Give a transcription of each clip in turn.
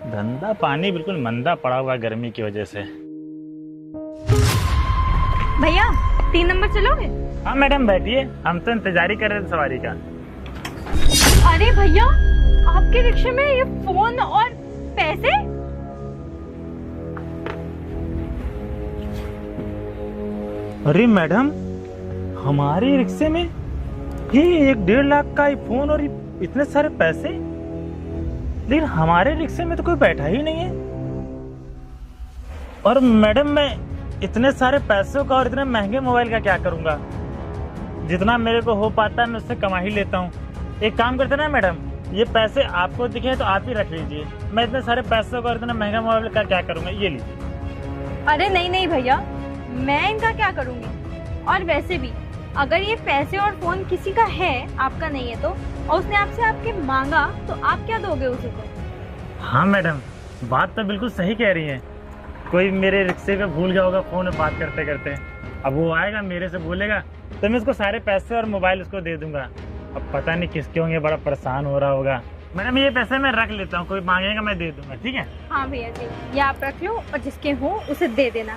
धंधा पानी बिल्कुल मंदा पड़ा हुआ है गर्मी की वजह से। भैया 3 नंबर चलोगे? हाँ मैडम बैठिए, हम तो इंतजारी कर रहे थे सवारी का। अरे भैया, आपके रिक्शे में ये फोन और पैसे? अरे मैडम, हमारे रिक्शे में ये 1.5 लाख का आईफोन और इतने सारे पैसे, लेकिन हमारे रिक्शे में तो कोई बैठा ही नहीं है। और मैडम मैं इतने सारे पैसों का और इतने महंगे मोबाइल का क्या करूंगा? जितना मेरे को हो पाता है मैं उससे कमा ही लेता हूँ। एक काम करते ना मैडम, ये पैसे आपको दिखे तो आप ही रख लीजिए। मैं इतने सारे पैसों का और इतना महंगा मोबाइल का क्या करूंगा, ये लीजिए। अरे नहीं नहीं भैया, मैं इनका क्या करूंगी? और वैसे भी अगर ये पैसे और फोन किसी का है, आपका नहीं है तो, और उसने आपसे आपके मांगा तो आप क्या दोगे उसे को? हाँ मैडम, बात तो बिल्कुल सही कह रही हैं। कोई मेरे रिक्शे पे भूल गया होगा फोन में बात करते करते, अब वो आएगा मेरे से बोलेगा तो मैं उसको सारे पैसे और मोबाइल उसको दे दूंगा। अब पता नहीं किसके होंगे, बड़ा परेशान हो रहा होगा। मैडम ये पैसे मैं रख लेता हूँ, कोई मांगेगा मैं दे दूंगा, ठीक है? हाँ भैया जी, ये आप रख लो और जिसके हो उसे दे देना,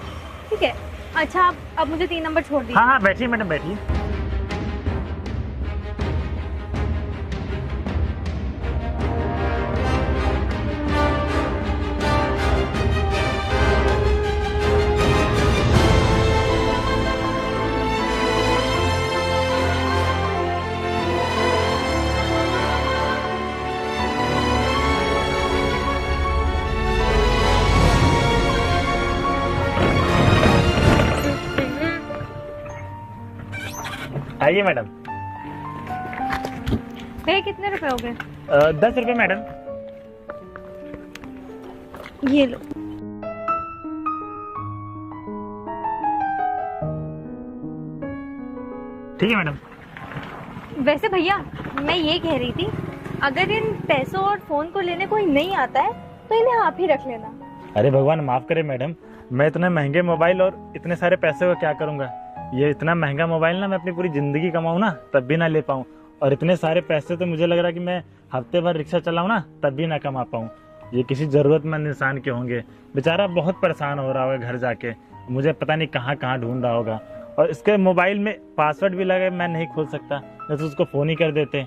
ठीक है? अच्छा, अब मुझे 3 नंबर छोड़ दीजिए। हाँ हाँ बैठिए मैडम बैठिए। आइए मैडम। भैया कितने रुपए हो गए? 10 रुपए मैडम। ये लो। ठीक है मैडम। वैसे भैया मैं ये कह रही थी, अगर इन पैसों और फोन को लेने कोई नहीं आता है तो इन्हें आप ही रख लेना। अरे भगवान माफ करे मैडम, मैं इतने महंगे मोबाइल और इतने सारे पैसे का क्या करूंगा? ये इतना महंगा मोबाइल ना मैं अपनी पूरी जिंदगी कमाऊं ना तब भी ना ले पाऊं, और इतने सारे पैसे तो मुझे लग रहा है कि मैं हफ्ते भर रिक्शा चलाऊं ना तब भी ना कमा पाऊं। ये किसी जरूरतमंद इंसान के होंगे, बेचारा बहुत परेशान हो रहा होगा घर जाके, मुझे पता नहीं कहाँ कहाँ ढूंढ रहा होगा। और इसके मोबाइल में पासवर्ड भी लगा, मैं नहीं खोल सकता, नहीं तो उसको फोन ही कर देते।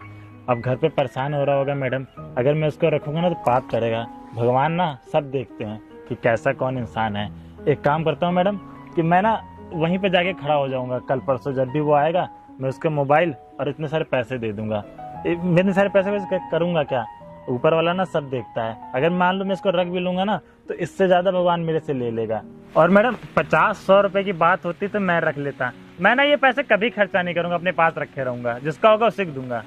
अब घर पे परेशान हो रहा होगा मैडम, अगर मैं उसको रखूंगा ना तो पाप करेगा। भगवान ना सब देखते हैं कि कैसा कौन इंसान है। एक काम करता हूँ मैडम कि मैं ना वहीं पे जाके खड़ा हो जाऊंगा, कल परसों जब भी वो आएगा मैं उसके मोबाइल और इतने सारे पैसे दे दूंगा। इतने सारे पैसे वैसे करूंगा क्या? ऊपर वाला ना सब देखता है। अगर मान लो मैं इसको रख भी लूंगा ना तो इससे ज्यादा भगवान मेरे से ले लेगा। और मैडम 50-100 रुपए की बात होती तो मैं रख लेता। मैं ना ये पैसे कभी खर्चा नहीं करूंगा, अपने पास रखे रहूंगा, जिसका होगा उसे दूंगा।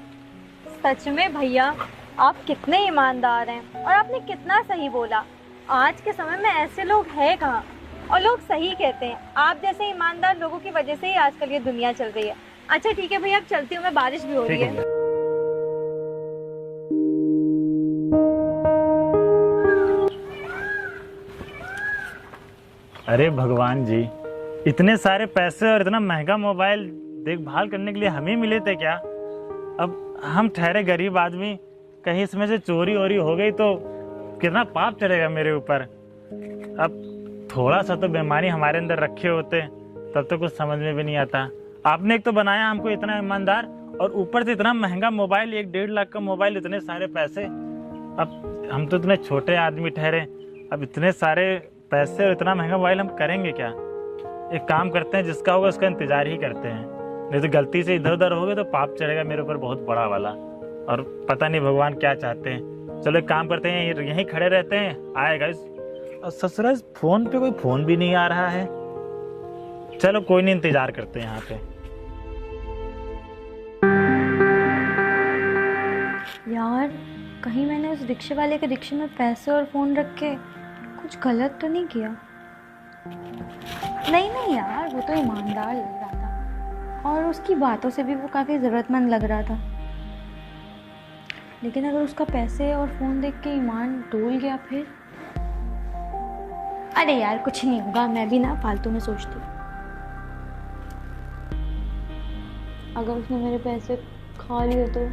सच में भैया आप कितने ईमानदार हैं, और आपने कितना सही बोला। आज के समय में ऐसे लोग हैं कहाँ, और लोग सही कहते हैं, आप जैसे ईमानदार लोगों की वजह से ही आजकल ये दुनिया चल रही है। अच्छा ठीक है भैया, अब चलती हूँ मैं, बारिश भी हो रही है। अरे भगवान जी, इतने सारे पैसे और इतना महंगा मोबाइल देखभाल करने के लिए हम ही मिले थे क्या? अब हम ठहरे गरीब आदमी, कहीं इसमें से चोरी वोरी हो गई तो कितना पाप चढ़ेगा मेरे ऊपर। अब थोड़ा सा तो बेईमानी हमारे अंदर रखे होते तब तो कुछ समझ में भी नहीं आता। आपने एक तो बनाया हमको इतना ईमानदार, और ऊपर से इतना महंगा मोबाइल, 1.5 लाख का मोबाइल, इतने सारे पैसे। अब हम तो इतने छोटे आदमी ठहरे, अब इतने सारे पैसे और इतना महंगा मोबाइल हम करेंगे क्या? एक काम करते हैं, जिसका होगा उसका इंतजार ही करते हैं, नहीं तो गलती से इधर उधर हो गए तो पाप चढ़ेगा मेरे ऊपर बहुत बड़ा वाला। और पता नहीं भगवान क्या चाहते हैं। चलो एक काम करते हैं, यहीं खड़े रहते हैं, आएगा इस। और ससुराल फोन पे कोई फोन भी नहीं आ रहा है। चलो कोई नहीं, इंतजार करते हैं यहाँ पे। यार कहीं मैंने उस रिक्शे वाले के रिक्शे में पैसे और फोन रख के कुछ गलत तो नहीं किया? नहीं यार, वो तो ईमानदार लग रहा था और उसकी बातों से भी वो काफ़ी ज़रूरतमंद लग रहा था। लेकिन अगर उसका पैसे और फ़ोन देख के ईमान डोल गया फिर? अरे यार कुछ नहीं होगा, मैं भी ना फालतू में सोचती हूँ। अगर उसने मेरे पैसे खा लिए तो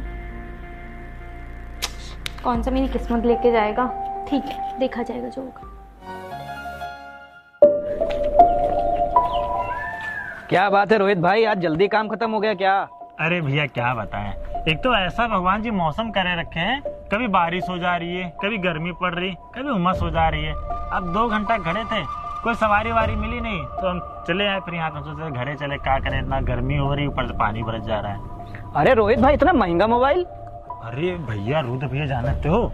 कौन सा मेरी किस्मत लेके जाएगा। ठीक है, देखा जाएगा जो होगा। क्या बात है रोहित भाई, आज जल्दी काम खत्म हो गया क्या? अरे भैया क्या बताएं, एक तो ऐसा भगवान जी मौसम करे रखे हैं, कभी बारिश हो जा रही है, कभी गर्मी पड़ रही, कभी उमस हो जा रही है। अब 2 घंटा खड़े थे, कोई सवारी वारी मिली नहीं, तो हम चले आए। फिर यहाँ तो सोचे घरे चले, क्या करें, इतना गर्मी हो रही, ऊपर से पानी बरस जा रहा है। अरे रोहित भाई, इतना महंगा मोबाइल? अरे भैया रुद्र भैया जानते हो,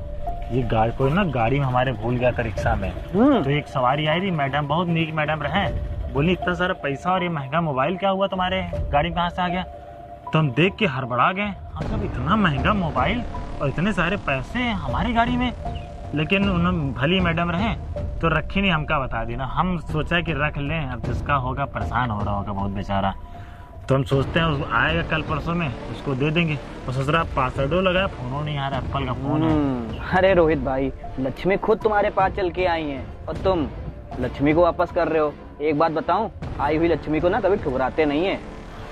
ये गाड़ी कोई ना गाड़ी में हमारे भूल गया था रिक्शा में। तो एक सवारी आई थी, मैडम बहुत नीक मैडम रहे, बोली इतना सारा पैसा और ये महंगा मोबाइल क्या हुआ तुम्हारे गाड़ी में, कहाँ से आ गया? तो हम देख के हड़बड़ा गए, हम सब इतना महंगा मोबाइल और इतने सारे पैसे हमारी गाड़ी में। लेकिन उन्होंने भली मैडम रहे तो रखी नहीं, हमका बता दी ना। हम सोचा कि रख लें, अब जिसका होगा परेशान हो रहा होगा बहुत बेचारा। तो हम सोचते हैं आएगा कल परसों में, उसको दे देंगे। तो सोच रहा पासवर्डो लगाया, फोन नहीं आ रहा, एप्पल का फोन है। अरे रोहित भाई, लक्ष्मी खुद तुम्हारे पास चल के आई हैं और तुम लक्ष्मी को वापस कर रहे हो। एक बात बताऊं, आई हुई लक्ष्मी को ना कभी ठुकराते नहीं है।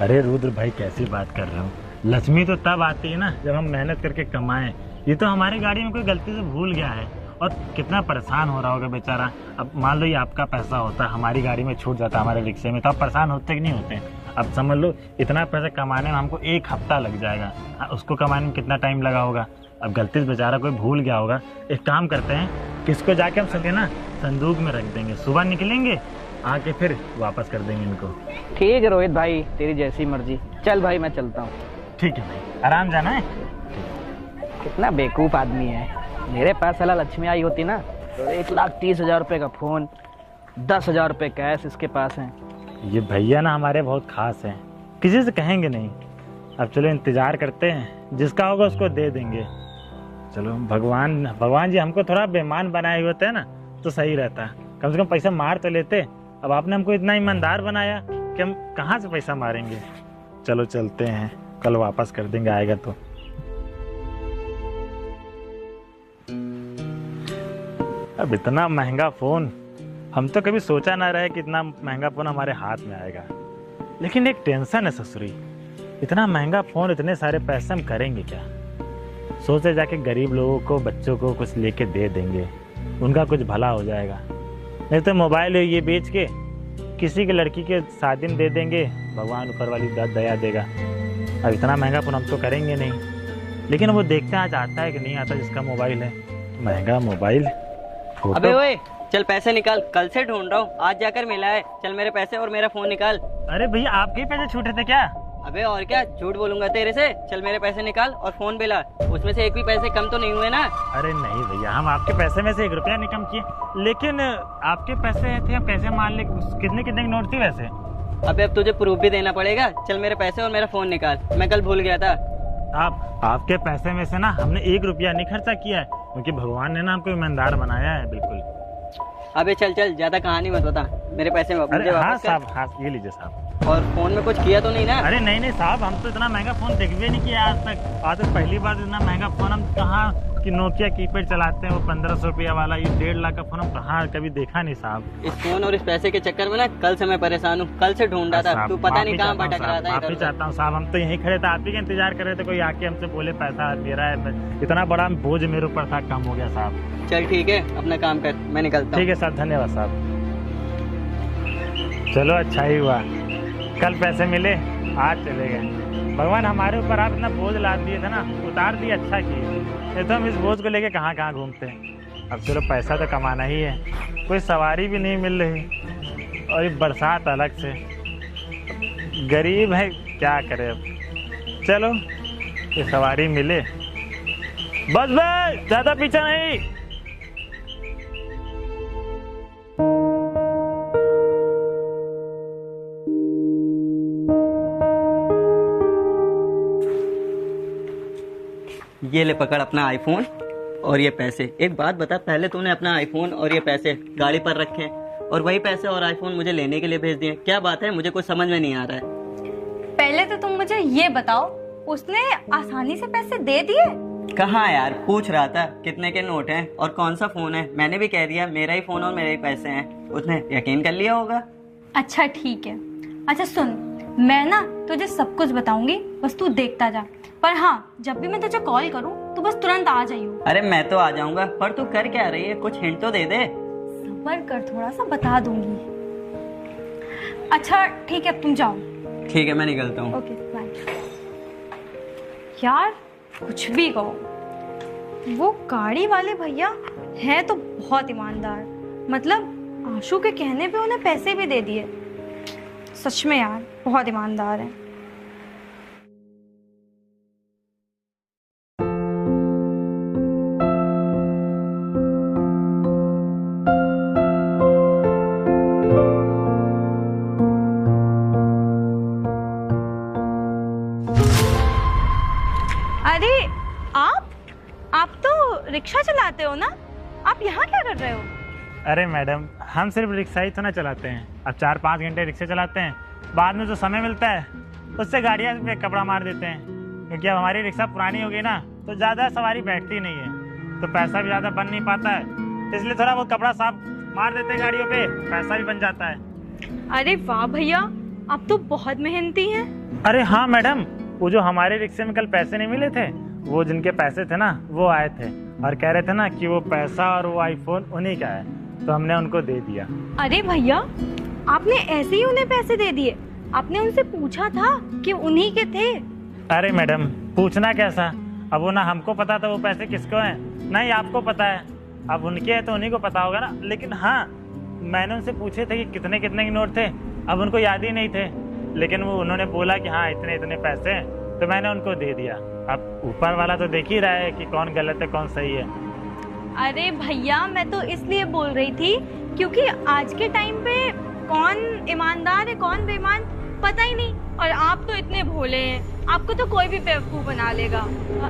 अरे रुद्र भाई कैसी बात कर रहे हो, लक्ष्मी तो तब आती है ना जब हम मेहनत करके कमाएं। ये तो हमारी गाड़ी में कोई गलती से भूल गया है और कितना परेशान हो रहा होगा बेचारा। अब मान लो ये आपका पैसा होता, हमारी गाड़ी में छूट जाता हमारे रिक्शे में, तो आप परेशान होते कि नहीं होते? अब समझ लो इतना पैसा कमाने में हमको 1 हफ्ता लग जाएगा, उसको कमाने में कितना टाइम लगा होगा। अब गलती से बेचारा कोई भूल गया होगा। एक काम करते हैं, किसको जाके हम सके ना संदूक में रख देंगे, सुबह निकलेंगे आके फिर वापस कर देंगे इनको। ठीक है रोहित भाई, तेरी जैसी मर्जी। चल भाई मैं चलता हूँ। ठीक है भाई, आराम जाना है। कितना बेवकूफ आदमी है, मेरे पास साला लक्ष्मी आई होती ना तो 1,30,000 रुपए का फोन, 10,000 रुपए कैश इसके पास है। ये भैया ना हमारे बहुत खास हैं, किसी से कहेंगे नहीं। अब चलो इंतजार करते हैं, जिसका होगा उसको दे देंगे। चलो भगवान जी हमको थोड़ा बेईमान बनाए होते हैं ना तो सही रहता, कम से कम पैसा मार तो लेते। अब आपने हमको इतना ईमानदार बनाया कि हम कहाँ से पैसा मारेंगे। चलो चलते हैं, कल वापस कर देंगे आएगा तो। अब इतना महंगा फोन, हम तो कभी सोचा ना रहे कि इतना महंगा फोन हमारे हाथ में आएगा। लेकिन एक टेंशन है ससुरी, इतना महंगा फोन, इतने सारे पैसे हम करेंगे क्या? सोचे जाके गरीब लोगों को, बच्चों को कुछ लेके दे देंगे, उनका कुछ भला हो जाएगा। नहीं तो मोबाइल ये बेच के किसी के लड़की के शादी में दे देंगे, भगवान ऊपर वाली दया देगा। अब इतना महंगा फोन हम तो करेंगे नहीं, लेकिन वो देखते हैं आज आता है कि नहीं आता जिसका मोबाइल है। महंगा मोबाइल, अबे ओए चल पैसे निकाल, कल से ढूंढ रहा हूँ, आज जाकर मिला है। चल मेरे पैसे और मेरा फोन निकाल। अरे भैया आपके ही पैसे छूटे थे क्या? अबे और क्या, झूठ बोलूंगा तेरे से। चल मेरे पैसे निकाल और फोन भी ला, उसमें से एक भी पैसे कम तो नहीं हुए ना? अरे नहीं भैया, हम आपके पैसे में से 1 रुपया नहीं कम किए, लेकिन आपके पैसे थे, हम कैसे मान ले? कितने कितने की नोट थी वैसे? अबे अब तुझे प्रूफ भी देना पड़ेगा। चल मेरे पैसे और मेरा फोन निकाल, मैं कल भूल गया था। आपके पैसे में से ना हमने 1 रुपया नहीं खर्चा किया है, क्योंकि भगवान ने ना हमको ईमानदार बनाया है बिल्कुल। अबे चल चल, ज्यादा कहानी मत बता, मेरे पैसे अरे मुझे हाँ वापस कर। साहब, हाँ ये लीजिए साहब। और फोन में कुछ किया तो नहीं ना? अरे नहीं नहीं साहब, हम तो इतना महंगा फोन देख भी नहीं किया आज तक। आज तक पहली बार इतना महंगा फोन हम कहाँ कि नोकिया कीपैड चलाते हैं, वो 1500 रुपया वाला, ये 1.5 लाख का फोन हम कहाँ कभी देखा नहीं साहब। इस फोन और इस पैसे के चक्कर में ना कल से मैं परेशान हूँ, कल से ढूंढ रहा था, तू पता नहीं कहाँ भटक रहा था। माफी चाहता हूँ साहब, हम तो यहीं खड़े थे, आप ही का इंतजार कर रहे थे, कोई आके हमसे बोले पैसा मेरा है। इतना बड़ा बोझ मेरे ऊपर था, कम हो गया साहब। चल ठीक है, अपना काम कर, मैं निकलता हूँ। ठीक है साहब, धन्यवाद साहब। चलो अच्छा ही हुआ, कल पैसे मिले, आज चले गए। भगवान हमारे ऊपर आप इतना बोझ लाद दिए थे ना, उतार दिए, अच्छा किए। नहीं तो हम इस बोझ को लेके कहाँ कहाँ घूमते हैं। अब चलो पैसा तो कमाना ही है, कोई सवारी भी नहीं मिल रही और ये बरसात अलग से, गरीब है क्या करे। अब चलो ये सवारी मिले, बस बस, ज़्यादा पीछा नहीं। ये ले पकड़ अपना आईफोन और ये पैसे। एक बात बता, पहले तूने अपना आईफोन और ये पैसे गाड़ी पर रखे और वही पैसे और आईफोन मुझे लेने के लिए भेज दिए, क्या बात है? मुझे कुछ समझ में नहीं आ रहा है। पहले तो तुम मुझे ये बताओ, उसने आसानी से पैसे दे दिए? कहाँ यार, पूछ रहा था कितने के नोट हैं और कौन सा फोन है, मैंने भी कह दिया मेरा ही फोन और मेरे ही पैसे हैं, उसने यकीन कर लिया होगा। अच्छा ठीक है, अच्छा सुन, मैं ना तुझे सब कुछ बताऊंगी, बस तू देखता जा। पर हाँ, जब भी मैं तुझे कॉल करूँ तू बस तुरंत आ जाइयो। अरे मैं तो आ जाऊंगा, पर तू कर क्या रही है, कुछ हिंट तो दे दे। सब्र कर, थोड़ा सा बता दूंगी। अच्छा ठीक है, अब तुम जाओ। ठीक है, मैं निकलता हूँ। Okay bye. यार कुछ भी कहो, वो गाड़ी वाले भैया हैं तो बहुत ईमानदार। मतलब आशु के कहने पे उन्हें पैसे भी दे दिए। सच में यार बहुत ईमानदार है। अरे आप तो रिक्शा चलाते हो ना? आप यहाँ क्या कर रहे हो? अरे मैडम, हम सिर्फ रिक्शा ही तो ना चलाते हैं। अब 4-5 घंटे रिक्शा चलाते हैं, बाद में जो समय मिलता है उससे गाड़ियाँ पे कपड़ा मार देते हैं। क्योंकि अब हमारी रिक्शा पुरानी हो गई ना, तो ज़्यादा सवारी बैठती नहीं है, तो पैसा भी ज़्यादा बन नहीं पाता है। इसलिए थोड़ा बहुत कपड़ा साफ मार देते हैं गाड़ियों पे, पैसा भी बन जाता है। अरे वाह भैया, आप तो बहुत मेहनती हैं। अरे हाँ मैडम, वो जो हमारे रिक्शे में कल पैसे नहीं मिले थे, वो जिनके पैसे थे ना, वो आए थे और कह रहे थे ना कि वो पैसा और वो आईफोन उन्हीं का है, तो हमने उनको दे दिया। अरे भैया, आपने ऐसे ही उन्हें पैसे दे दिए? आपने उनसे पूछा था कि उन्हीं के थे? अरे मैडम, पूछना कैसा, अब वो ना हमको पता था वो पैसे किसको हैं, ना ही आपको पता है। अब उनके हैं तो उन्हीं को पता होगा ना। लेकिन हाँ, मैंने उनसे पूछे थे कि कितने कितने के नोट थे, अब उनको याद ही नहीं थे, लेकिन वो उन्होंने बोला कि हाँ इतने इतने पैसे हैं, तो मैंने उनको दे दिया। अब ऊपर वाला तो देख ही रहा है कि कौन गलत है कौन सही है। अरे भैया, मैं तो इसलिए बोल रही थी क्योंकि आज के टाइम पे कौन ईमानदार है कौन बेईमान पता ही नहीं, और आप तो इतने भोले हैं, आपको तो कोई भी बेवकूफ़ बना लेगा।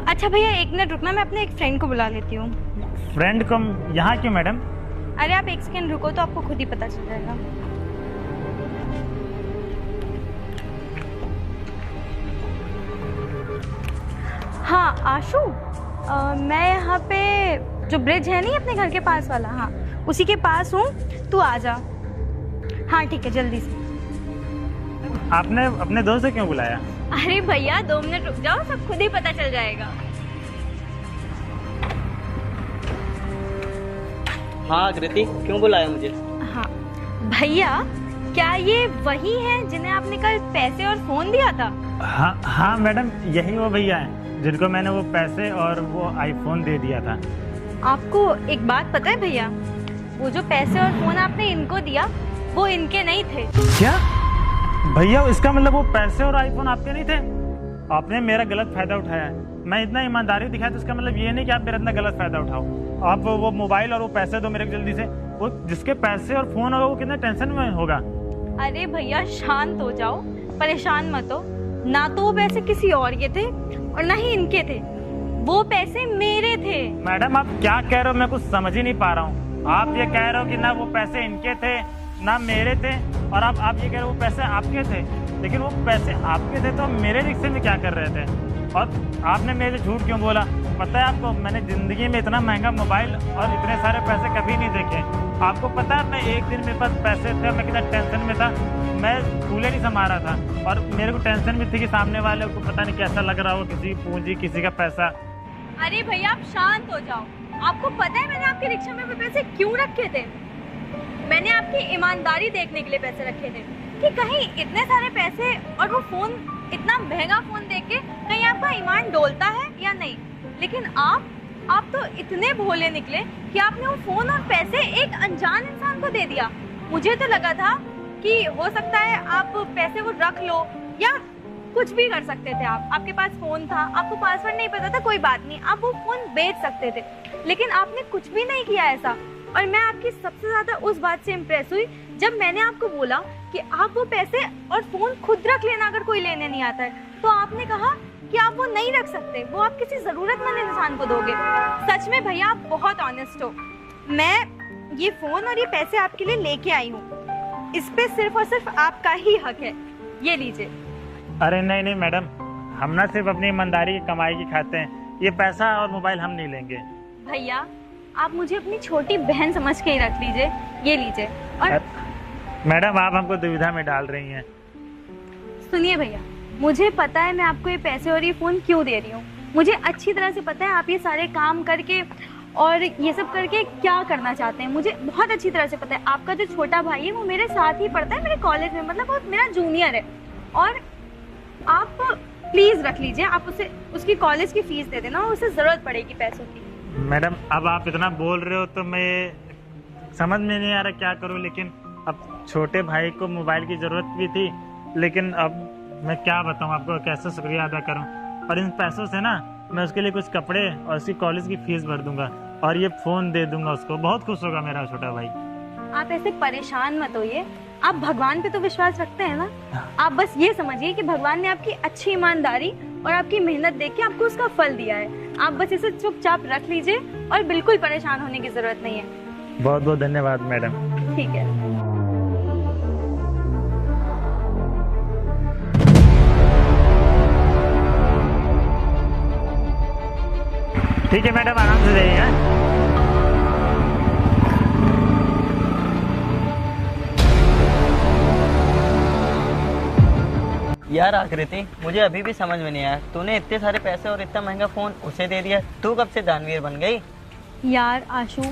अच्छा भैया, 1 मिनट रुकना, मैं अपने एक फ्रेंड को बुला लेती हूँ। फ्रेंड को यहाँ क्यों मैडम? अरे आप 1 सेकेंड रुको तो आपको खुद ही पता चल जाएगा। हाँ आशु, मैं यहाँ पे जो ब्रिज है नहीं अपने घर के पास वाला, हाँ उसी के पास हूँ, तू आ जा। हाँ ठीक है, जल्दी से। आपने अपने दोस्त से क्यों बुलाया? अरे भैया 2 मिनट रुक जाओ, सब खुद ही पता चल जाएगा। हाँ कृति, क्यों बुलाया मुझे? हाँ भैया, क्या ये वही हैं जिन्हें आपने कल पैसे और फोन दिया था? हाँ मैडम, यही वो भैया हैं जिनको मैंने वो पैसे और वो आईफोन दे दिया था। आपको एक बात पता है भैया, वो जो पैसे और फोन आपने इनको दिया वो इनके नहीं थे। क्या भैया, इसका मतलब वो पैसे और आईफोन आपके नहीं थे? आपने मेरा गलत फायदा उठाया है। मैं इतना ईमानदारी दिखाया तो इसका मतलब ये नहीं कि आप मेरा इतना गलत फायदा उठाओ। आप वो मोबाइल और वो पैसे दो मेरे को जल्दी से। वो जिसके पैसे और फोन होगा वो कितना टेंशन में होगा। अरे भैया शांत हो जाओ, परेशान मत हो। ना तो वो पैसे किसी और के थे और ना ही इनके थे, वो पैसे मेरे थे। मैडम आप क्या कह रहे हो, मैं कुछ समझ ही नहीं पा रहा हूँ। आप ये कह रहे हो कि ना वो पैसे इनके थे ना मेरे थे, और आप ये कह रहे हो वो पैसे आपके थे। लेकिन वो पैसे आपके थे तो मेरे रिक्शे में क्या कर रहे थे? और आपने मेरे झूठ क्यों बोला? पता है आपको, मैंने ज़िंदगी में इतना महंगा मोबाइल और इतने सारे पैसे कभी नहीं देखे। आपको पता है, मैं एक दिन मेरे पास पैसे थे और मैं कितना टेंशन में था, मैं फूले नहीं समा रहा था। और मेरे को टेंशन भी थी कि सामने वाले को पता नहीं कैसा लग रहा हो, किसी की पूंजी किसी का पैसा। अरे भैया आप शांत हो जाओ। आपको पता है मैंने आपके रिक्शा में वो पैसे क्यों रखे थे? मैंने आपकी ईमानदारी देखने के लिए पैसे रखे थे कि कहीं इतने सारे पैसे और वो फोन, इतना महंगा फोन देख के कहीं आपका ईमान डोलता है या नहीं। लेकिन आप तो इतने भोले निकले कि आपने वो फोन और पैसे एक अनजान इंसान को दे दिया। मुझे तो लगा था कि हो सकता है आप पैसे वो रख लो या कुछ भी कर सकते थे। आपके पास फोन था, आपको पासवर्ड नहीं पता था, कोई बात नहीं, आप वो फोन बेच सकते थे। लेकिन आपने कुछ भी नहीं किया ऐसा। और मैं आपकी सबसे ज्यादा उस बात से इम्प्रेस हुई जब मैंने आपको बोला कि आप वो पैसे और फोन खुद रख लेना अगर कोई लेने नहीं आता है। तो आपने कहा कि आप वो नहीं रख सकते, वो आप किसी जरूरतमंद इंसान को दोगे। सच में भैया आप बहुत ऑनेस्ट हो। मैं ये फोन और ये पैसे आपके लिए लेके आई हूँ, इस पे सिर्फ और सिर्फ आपका ही हक है। ये लीजिए। अरे नहीं मैडम, हम ना सिर्फ अपनी ईमानदारी की कमाई की खाते हैं, ये पैसा और मोबाइल हम नहीं लेंगे। भैया आप मुझे अपनी छोटी बहन समझ के ही रख लीजिए, ये लीजिए। और मैडम आप हमको दुविधा में डाल रही हैं। सुनिए भैया, मुझे पता है मैं आपको ये पैसे और ये फोन क्यों दे रही हूँ, मुझे अच्छी तरह से पता है आप ये सारे काम करके और ये सब करके क्या करना चाहते हैं। मुझे बहुत अच्छी तरह से पता है। आपका जो छोटा भाई है वो मेरे साथ ही पढ़ता है मेरे कॉलेज में, मतलब वो मेरा जूनियर है। और आप प्लीज़ रख लीजिए, आप उसे उसकी कॉलेज की फीस दे देना, उसे ज़रूरत पड़ेगी पैसों की। मैडम अब आप इतना बोल रहे हो तो मैं समझ में नहीं आ रहा क्या करूं, लेकिन अब छोटे भाई को मोबाइल की ज़रूरत भी थी, लेकिन अब मैं क्या बताऊं आपको, कैसे शुक्रिया अदा करूं। और इन पैसों से ना मैं उसके लिए कुछ कपड़े और उसकी कॉलेज की फीस भर दूंगा और ये फ़ोन दे दूंगा उसको, बहुत खुश होगा मेरा छोटा भाई। आप ऐसे परेशान मत होइए, आप भगवान पे तो विश्वास रखते हैं ना। आप बस ये समझिए कि भगवान ने आपकी अच्छी ईमानदारी और आपकी मेहनत देख के आपको उसका फल दिया है। आप बस इसे चुपचाप रख लीजिए और बिल्कुल परेशान होने की जरूरत नहीं है। बहुत बहुत धन्यवाद मैडम। ठीक है। ठीक है मैडम, आराम से जाइएगा। यार आकृति, मुझे अभी भी समझ में नहीं आया, तूने इतने सारे पैसे और इतना महंगा फ़ोन उसे दे दिया, तू कब से दानवीर बन गई? यार आशु,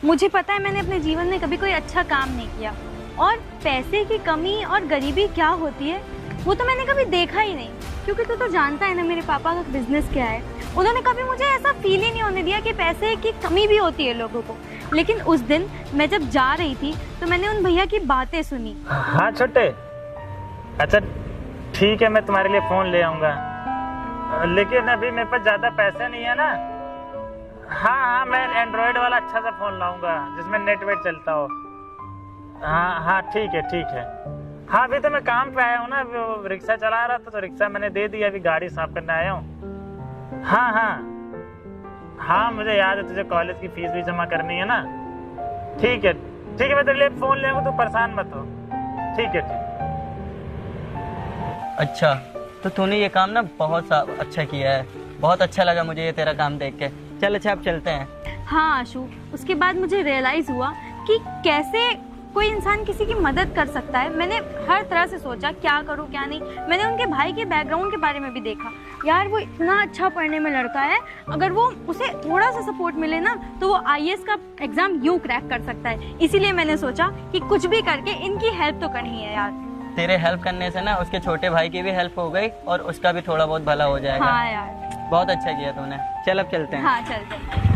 मुझे पता है मैंने अपने जीवन में कभी कोई अच्छा काम नहीं किया, और पैसे की कमी और गरीबी क्या होती है वो तो मैंने कभी देखा ही नहीं, क्योंकि तू तो जानता है ना मेरे पापा का बिजनेस क्या है। उन्होंने कभी मुझे ऐसा फील ही नहीं होने दिया कि पैसे की कमी भी होती है लोगों को। लेकिन उस दिन मैं जब जा रही थी तो मैंने उन भैया की बातें सुनी। हाँ छोटे, अच्छा ठीक है, मैं तुम्हारे लिए फ़ोन ले आऊँगा, लेकिन अभी मेरे पास ज़्यादा पैसे नहीं है ना। हाँ, मैं एंड्रॉयड वाला अच्छा सा फ़ोन लाऊंगा जिसमें नेट वेट चलता हो। हाँ ठीक है। हाँ अभी तो मैं काम पे आया हूँ ना, वो रिक्शा चला रहा था तो रिक्शा मैंने दे दिया, अभी गाड़ी साफ करने आया हूँ। हाँ मुझे याद है, तुझे कॉलेज की फीस भी जमा करनी है ना। ठीक है मैं तेरे लिए फ़ोन ले आऊँगा, तू परेशान मत हो। ठीक है। अच्छा, तो तूने ये काम ना बहुत अच्छा किया है, बहुत अच्छा लगा मुझे ये तेरा काम देख के। चल अच्छा अब चलते हैं। हाँ आशु, उसके बाद मुझे रियलाइज़ हुआ कि कैसे कोई इंसान किसी की मदद कर सकता है। मैंने हर तरह से सोचा क्या करूँ क्या नहीं। मैंने उनके भाई के बैकग्राउंड के बारे में भी देखा। यार वो इतना अच्छा पढ़ने में लड़का है, अगर वो उसे थोड़ा सा सपोर्ट मिले ना तो वो IAS का एग्ज़ाम यूँ क्रैक कर सकता है। इसीलिए मैंने सोचा कि कुछ भी करके इनकी हेल्प तो करनी है यार। तेरे हेल्प करने से ना उसके छोटे भाई की भी हेल्प हो गई और उसका भी थोड़ा बहुत भला हो जाएगा। हाँ यार, बहुत अच्छा किया तूने। चल अब चलते हैं। हाँ चलते हैं।